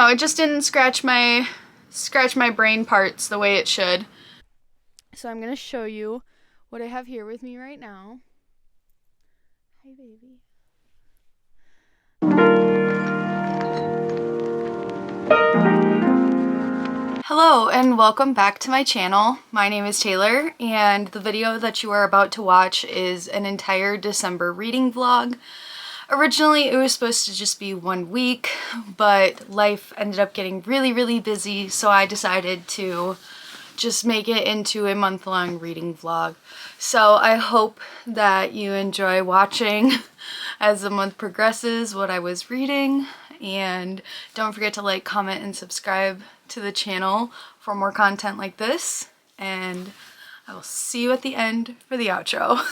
it just didn't scratch my brain parts the way it should. So I'm going to show you what I have here with me right now. Hi, baby. Hello and welcome back to my channel. My name is Taylor, and the video that you are about to watch is an entire December reading vlog. Originally, it was supposed to just be 1 week, but life ended up getting really busy, so I decided to just make it into a month-long reading vlog. So I hope that you enjoy watching as the month progresses what I was reading, and don't forget to like, comment, and subscribe to the channel for more content like this, and I will see you at the end for the outro.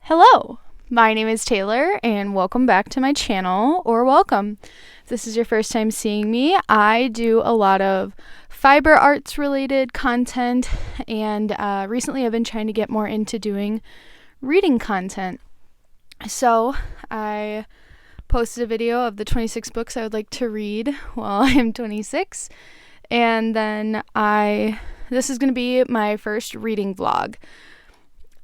Hello! My name is Taylor, and welcome back to my channel, or welcome. If this is your first time seeing me, I do a lot of fiber arts related content, and recently I've been trying to get more into doing reading content. So I posted a video of the 26 books I would like to read while I'm 26, and then this is going to be my first reading vlog.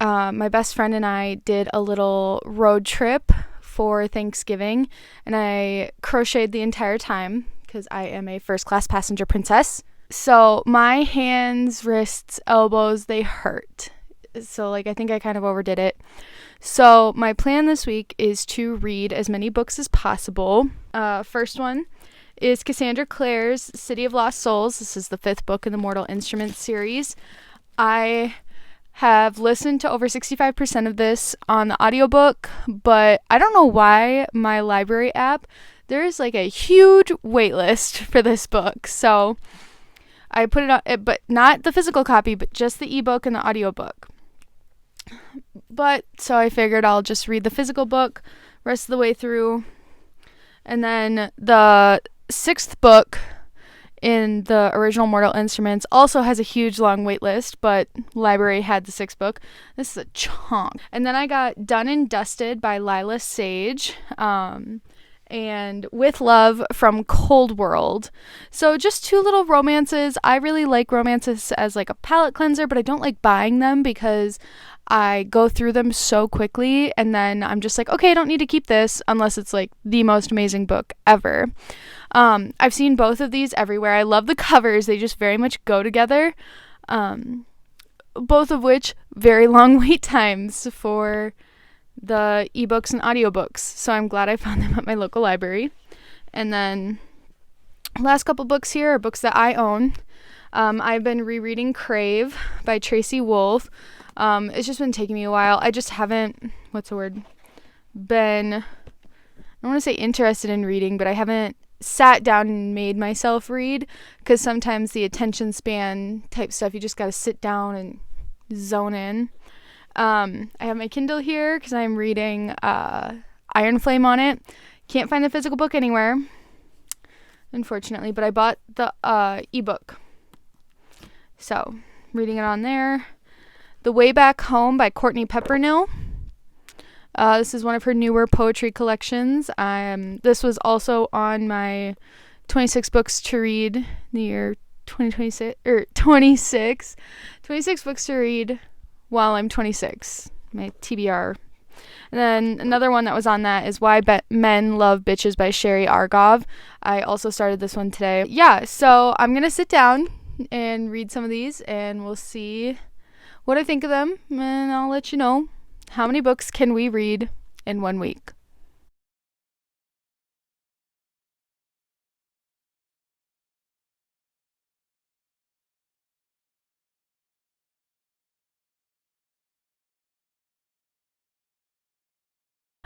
My best friend and I did a little road trip for Thanksgiving, and I crocheted the entire time because I am a first-class passenger princess. So my hands, wrists, elbows, they hurt. So I think I kind of overdid it. So my plan this week is to read as many books as possible. First one is Cassandra Clare's City of Lost Souls. This is the 5th book in the Mortal Instruments series. I have listened to over 65% of this on the audiobook, but I don't know why my library app, there's a huge wait list for this book. So I put it on, but not the physical copy, but just the ebook and the audiobook. But so I figured I'll just read the physical book rest of the way through. And then the 6th book in the original Mortal Instruments also has a huge long wait list, but library had the 6th book. This is a chunk. And then I got Done and Dusted by Lila Sage, and With Love from Cold World. So just 2 little romances. I really like romances as a palate cleanser, but I don't like buying them because I go through them so quickly, and then I'm just okay, I don't need to keep this unless it's the most amazing book ever. I've seen both of these everywhere. I love the covers. They just very much go together. Both of which very long wait times for the ebooks and audiobooks. So I'm glad I found them at my local library. And then last couple books here are books that I own. I've been rereading Crave by Tracy Wolff. It's just been taking me a while. I just haven't, been, I don't want to say interested in reading, but I haven't sat down and made myself read, because sometimes the attention span type stuff, you just got to sit down and zone in. I have my Kindle here because I'm reading Iron Flame on it. Can't find the physical book anywhere, unfortunately, but I bought the ebook. So, reading it on there. The Way Back Home by Courtney Peppernill. This is one of her newer poetry collections. This was also on my 26 books to read in the year 2026, or 26 books to read while I'm 26, my TBR. And then another one that was on that is Why Men Love Bitches by Sherry Argov. I also started this one today. Yeah, so I'm going to sit down and read some of these, and we'll see what I think of them, and I'll let you know how many books can we read in 1 week.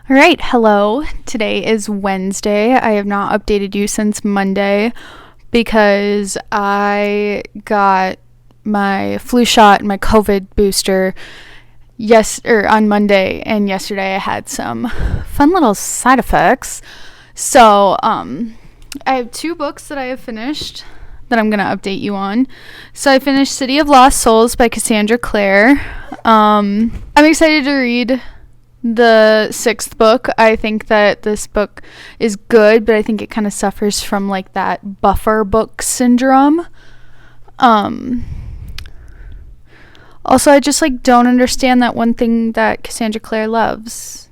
All right, hello. Today is Wednesday. I have not updated you since Monday because I got my flu shot and my COVID booster on Monday, and yesterday I had some fun little side effects. So I have 2 books that I have finished that I'm going to update you on. So I finished City of Lost Souls by Cassandra Clare. I'm excited to read the 6th book. I think that this book is good, but I think it kind of suffers from like that buffer book syndrome. Also, I just like don't understand that one thing that Cassandra Clare loves.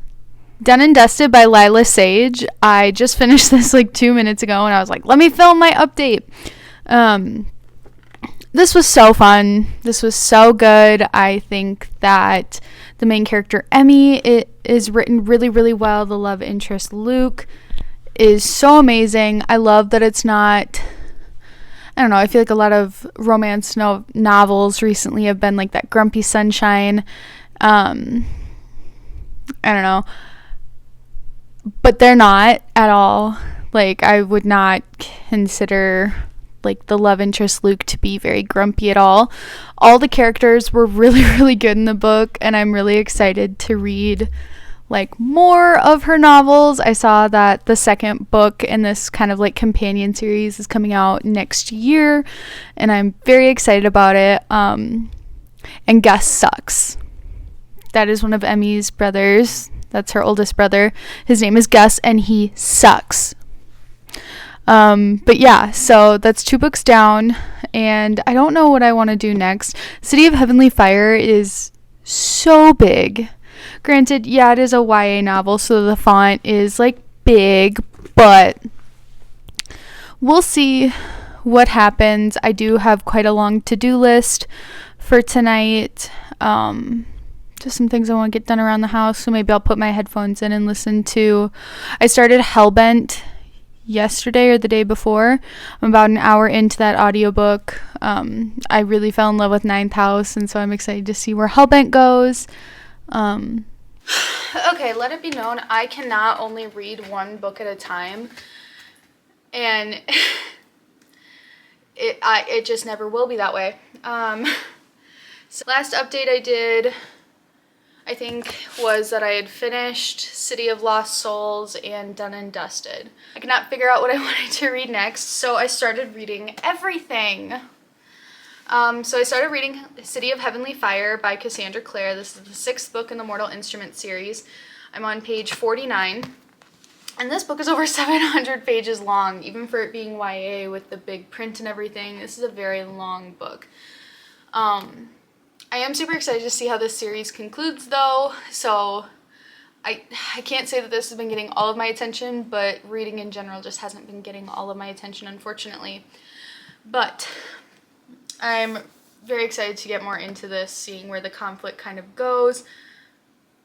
Done and Dusted by Lila Sage. I just finished this like 2 minutes ago, and I was like, let me film my update. This was so fun. This was so good. I think that the main character, Emmy, it is written really, really well. The love interest, Luke, is so amazing. I love that it's not... I don't know, I feel like a lot of romance novels recently have been like that grumpy sunshine. I don't know. But they're not at all. Like, I would not consider like the love interest Luke to be very grumpy at all. All the characters were really, really good in the book, and I'm really excited to read like more of her novels. I saw that the 2nd book in this kind of like companion series is coming out next year, and I'm very excited about it. And Gus sucks. That is one of Emmy's brothers. That's her oldest brother. His name is Gus, and he sucks. But yeah, so that's 2 books down, and I don't know what I want to do next. City of Heavenly Fire is so big. Granted, yeah, it is a YA novel, so the font is like big, but we'll see what happens. I do have quite a long to-do list for tonight. Just some things I want to get done around the house, so maybe I'll put my headphones in and listen to... I started Hellbent yesterday or the day before. I'm about an hour into that audiobook. I really fell in love with Ninth House, and so I'm excited to see where Hellbent goes. Okay, let it be known, I cannot only read one book at a time, and it just never will be that way. So last update I did, I think, was that I had finished City of Lost Souls and Done and Dusted. I could not figure out what I wanted to read next, so I started reading everything. So I started reading City of Heavenly Fire by Cassandra Clare. This is the 6th book in the Mortal Instruments series. I'm on page 49. And this book is over 700 pages long, even for it being YA with the big print and everything. This is a very long book. I am super excited to see how this series concludes, though. So I can't say that this has been getting all of my attention, but reading in general just hasn't been getting all of my attention, unfortunately. But I'm very excited to get more into this, seeing where the conflict kind of goes,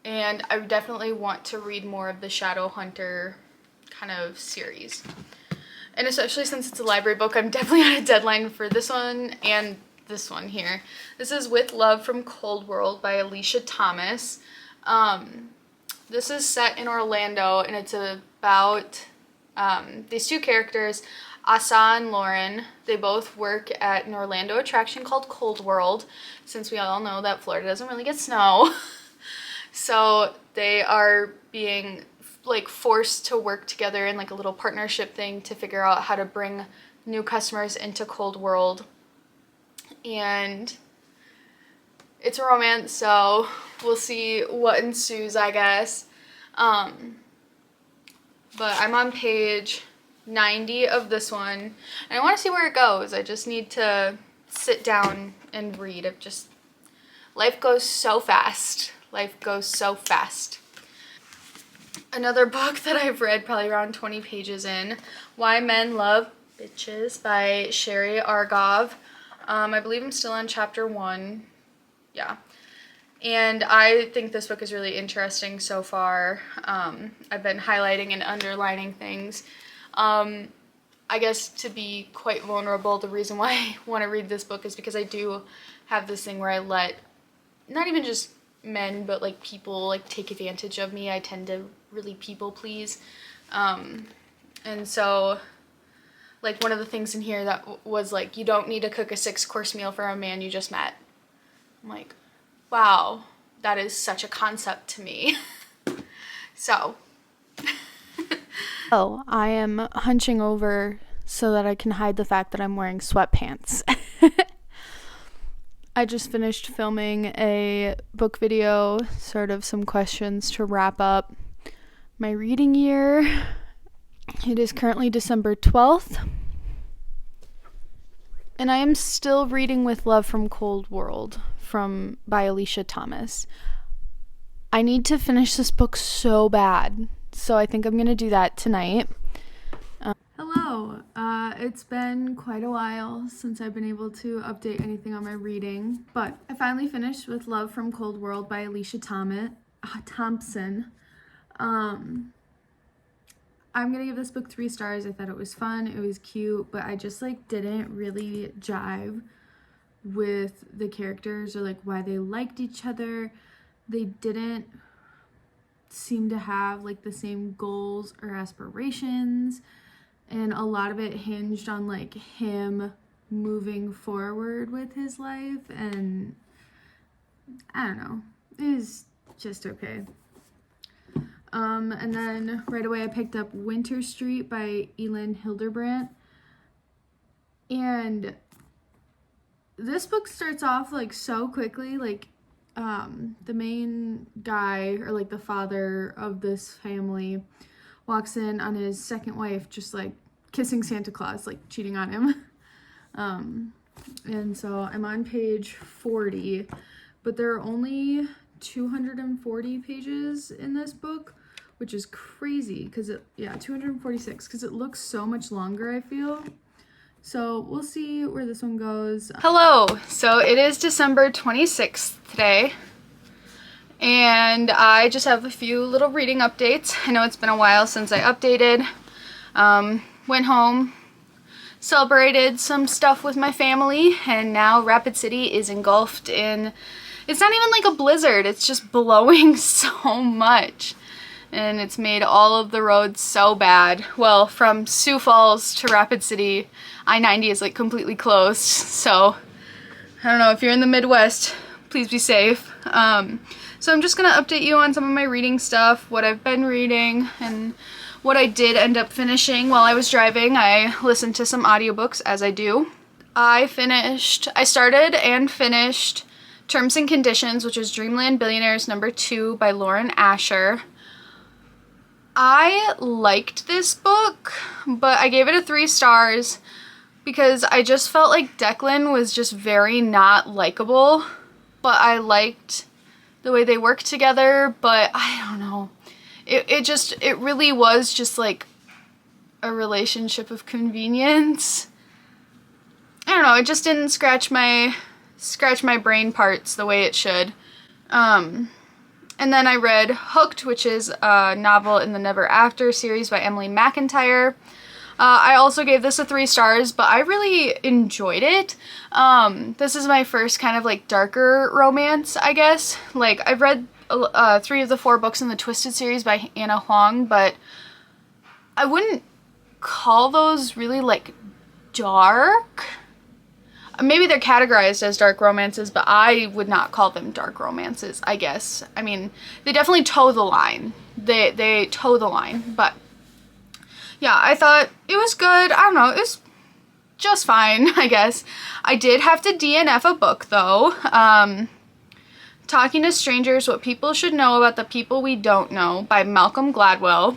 and I definitely want to read more of the Shadowhunter kind of series. And especially since it's a library book, I'm definitely on a deadline for this one and this one here. This is With Love from Cold World by Alicia Thomas. This is set in Orlando, and it's about these 2 characters, Asa and Lauren. They both work at an Orlando attraction called Cold World, since we all know that Florida doesn't really get snow. So they are being like forced to work together in like a little partnership thing to figure out how to bring new customers into Cold World. And it's a romance, so we'll see what ensues, I guess. But I'm on page 90 of this one, and I want to see where it goes. I just need to sit down and read. Life goes so fast. Life goes so fast. Another book that I've read, probably around 20 pages in, Why Men Love Bitches by Sherry Argov. I believe I'm still on chapter 1. Yeah. And I think this book is really interesting so far. I've been highlighting and underlining things. I guess to be quite vulnerable, the reason why I want to read this book is because I do have this thing where I let, not even just men, but like people like take advantage of me. I tend to really people please. And so like one of the things in here that was like, you don't need to cook a 6-course meal for a man you just met. I'm like, wow, that is such a concept to me. So oh, I am hunching over so that I can hide the fact that I'm wearing sweatpants. I just finished filming a book video, sort of some questions to wrap up my reading year. It is currently December 12th, and I am still reading With Love from Cold World by Alicia Thomas. I need to finish this book so bad, so I think I'm going to do that tonight. Hello, it's been quite a while since I've been able to update anything on my reading, but I finally finished With Love from Cold World by Alicia Thompson. I'm gonna give this book 3 stars. I thought it was fun, it was cute, but I just didn't really jive with the characters or why they liked each other. They didn't seem to have the same goals or aspirations, and a lot of it hinged on him moving forward with his life, and I don't know, it was just okay. And then right away I picked up Winter Street by Elin Hildebrandt, and this book starts off so quickly. The main guy, or the father of this family, walks in on his second wife just kissing Santa Claus, cheating on him. And so I'm on page 40, but there are only 240 pages in this book, which is crazy because 246, because it looks so much longer, I feel. So we'll see where this one goes. Hello, so it is December 26th today, and I just have a few little reading updates. I know it's been a while since I updated. Went home, celebrated some stuff with my family, and now Rapid City is engulfed in, it's not even a blizzard, it's just blowing so much. And it's made all of the roads so bad. Well, from Sioux Falls to Rapid City, I-90 is completely closed. So I don't know, if you're in the Midwest, please be safe. So I'm just gonna update you on some of my reading stuff, what I've been reading, and what I did end up finishing while I was driving. I listened to some audiobooks, as I do. I started and finished Terms and Conditions, which is Dreamland Billionaires #2 by Lauren Asher. I liked this book, but I gave it a 3 stars because I just felt like Declan was just very not likable, but I liked the way they worked together. But I don't know, it really was just a relationship of convenience. I don't know, it just didn't scratch my brain parts the way it should. And then I read Hooked, which is a novel in the Never After series by Emily McIntyre. I also gave this a 3 stars, but I really enjoyed it. This is my first kind of darker romance, I guess. I've read 3 of the 4 books in the Twisted series by Anna Huang, but I wouldn't call those really dark. Maybe they're categorized as dark romances, but I would not call them dark romances, I guess. I mean, they definitely toe the line. They toe the line, but yeah, I thought it was good. I don't know, it was just fine, I guess. I did have to DNF a book, though. Talking to Strangers, What People Should Know About the People We Don't Know by Malcolm Gladwell.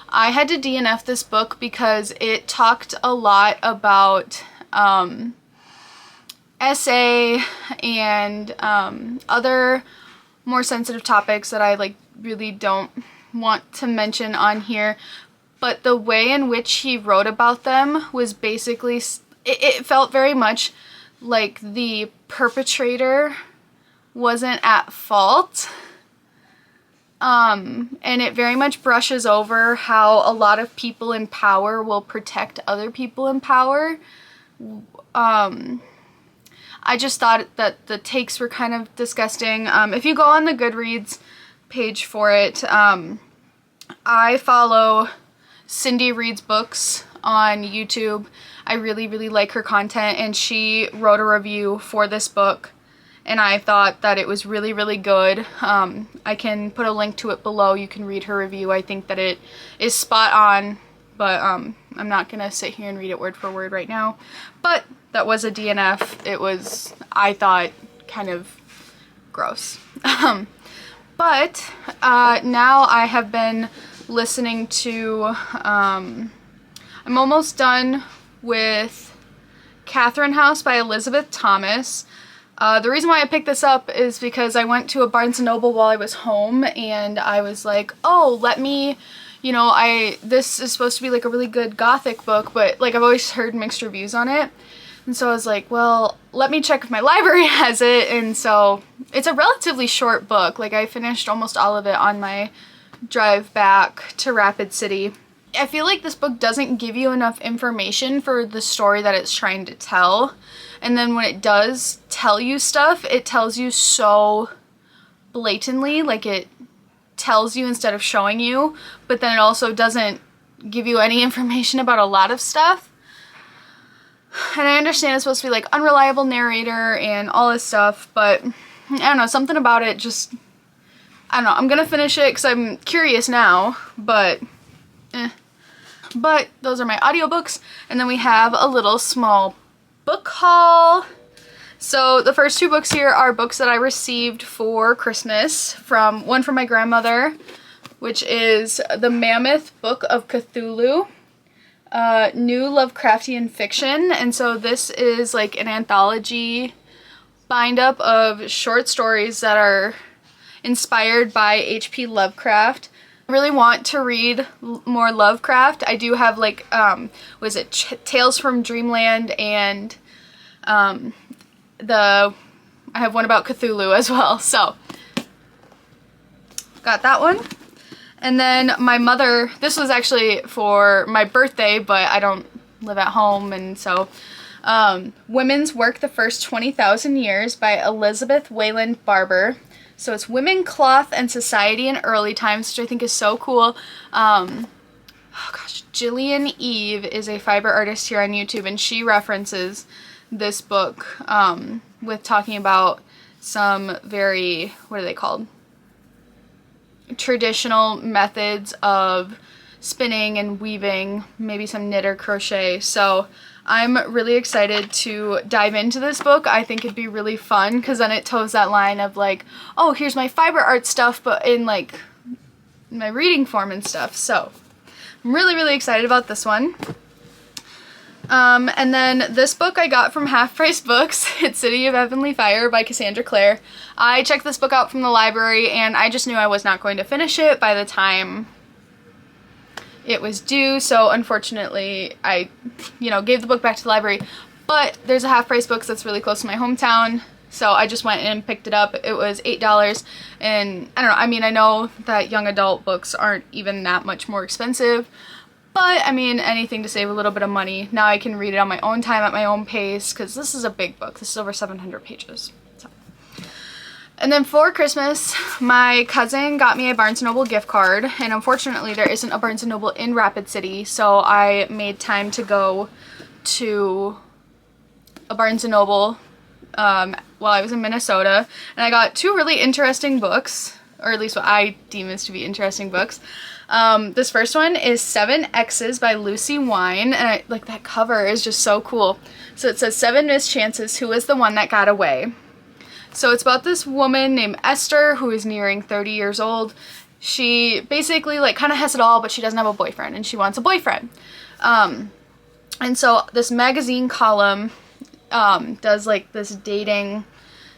I had to DNF this book because it talked a lot about SA and other more sensitive topics that I really don't want to mention on here, but the way in which he wrote about them was basically, it felt very much like the perpetrator wasn't at fault, and it very much brushes over how a lot of people in power will protect other people in power. I just thought that the takes were kind of disgusting. If you go on the Goodreads page for it, I follow Cindy Reads Books on YouTube. I really, really like her content, and she wrote a review for this book, and I thought that it was really, really good. I can put a link to it below. You can read her review. I think that it is spot on, but I'm not gonna sit here and read it word for word right now. But that was a DNF. It was, I thought, kind of gross. But now I have been listening to, I'm almost done with Catherine House by Elizabeth Thomas. The reason why I picked this up is because I went to a Barnes & Noble while I was home, and I was like, oh, let me, you know, this is supposed to be like a really good gothic book, but like I've always heard mixed reviews on it. And so I was like, well, let me check if my library has it. And so it's a relatively short book. Like I finished almost all of it on my drive back to Rapid City. I feel like this book doesn't give you enough information for the story that it's trying to tell. And then when it does tell you stuff, it tells you so blatantly, like it tells you instead of showing you, but then it also doesn't give you any information about a lot of stuff. And I understand it's supposed to be like unreliable narrator and all this stuff, but I don't know, something about it just, I don't know, I'm gonna finish it because I'm curious now, but But those are my audiobooks, and then we have a little small book haul. So the first two books here are books that I received for Christmas, one from my grandmother, which is The Mammoth Book of Cthulhu, New Lovecraftian Fiction. And so this is like an anthology bind-up of short stories that are inspired by H.P. Lovecraft. I really want to read more Lovecraft. I do have like, Tales from Dreamland, and I have one about Cthulhu as well, so got that one. And then my mother, this was actually for my birthday, but I don't live at home, and so Women's Work the First 20,000 Years by Elizabeth Wayland Barber. So it's Women, Cloth, and Society in Early Times, which I think is so cool. Jillian Eve is a fiber artist here on YouTube, and she references this book with talking about some very, what are they called? Traditional methods of spinning and weaving, maybe some knit or crochet. So I'm really excited to dive into this book. I think it'd be really fun because then it toes that line of like, oh, here's my fiber art stuff, but in like my reading form and stuff. So I'm really, really excited about this one. And then this book I got from Half Price Books. It's City of Heavenly Fire by Cassandra Clare. I checked this book out from the library, and I just knew I was not going to finish it by the time it was due, so unfortunately I, gave the book back to the library. But there's a Half Price Books that's really close to my hometown, so I just went and picked it up. It was $8, and I don't know, I mean, I know that young adult books aren't even that much more expensive, but I mean, anything to save a little bit of money. Now I can read it on my own time at my own pace, because this is a big book. This is over 700 pages. And then for Christmas, my cousin got me a Barnes & Noble gift card, and unfortunately there isn't a Barnes & Noble in Rapid City, so I made time to go to a Barnes & Noble while I was in Minnesota, and I got two really interesting books, or at least what I deem as to be interesting books. This first one is 7 X's by Lucy Wine, and like that cover is just so cool. So it says 7 mischances, who is the one that got away? So it's about this woman named Esther who is nearing 30 years old. She basically like kind of has it all, but she doesn't have a boyfriend, and she wants a boyfriend. And so this magazine column does like this dating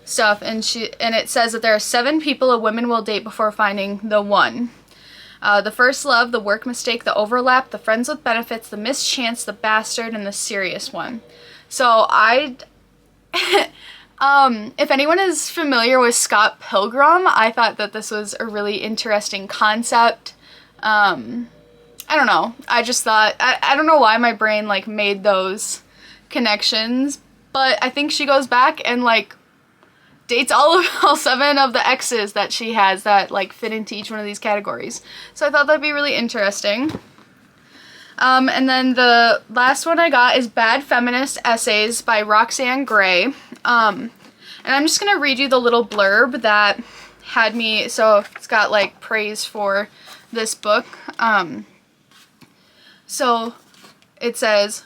stuff, and it says that there are 7 people a woman will date before finding the one. The first love, the work mistake, the overlap, the friends with benefits, the mischance, the bastard, and the serious one. So if anyone is familiar with Scott Pilgrim, I thought that this was a really interesting concept. I don't know. I just thought, I don't know why my brain like made those connections, but I think she goes back and like dates all 7 of the exes that she has that like fit into each one of these categories. So I thought that'd be really interesting. And then the last one I got is Bad Feminist Essays by Roxane Gray. And I'm just going to read you the little blurb that had me, so it's got like praise for this book. So it says,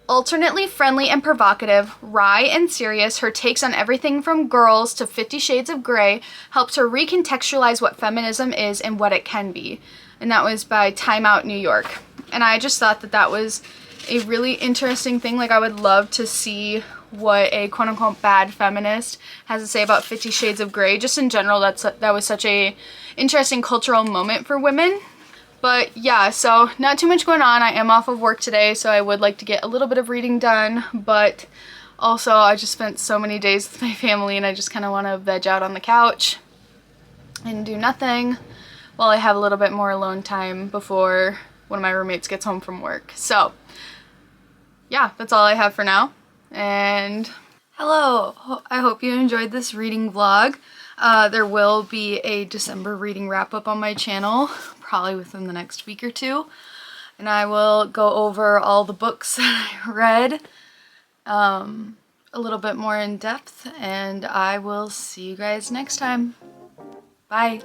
Alternately friendly and provocative, wry and serious, her takes on everything from Girls to 50 Shades of Grey helps her recontextualize what feminism is and what it can be. And that was by Time Out New York. And I just thought that that was a really interesting thing. Like, I would love to see what a quote-unquote bad feminist has to say about 50 Shades of Grey. Just in general, that was such a interesting cultural moment for women. But yeah, so not too much going on. I am off of work today, so I would like to get a little bit of reading done, but also I just spent so many days with my family and I just kind of want to veg out on the couch and do nothing while I have a little bit more alone time before one of my roommates gets home from work. So yeah, that's all I have for now. And hello, I hope you enjoyed this reading vlog. There will be a December reading wrap up on my channel, probably within the next week or two. And I will go over all the books that I read a little bit more in depth, and I will see you guys next time. Bye.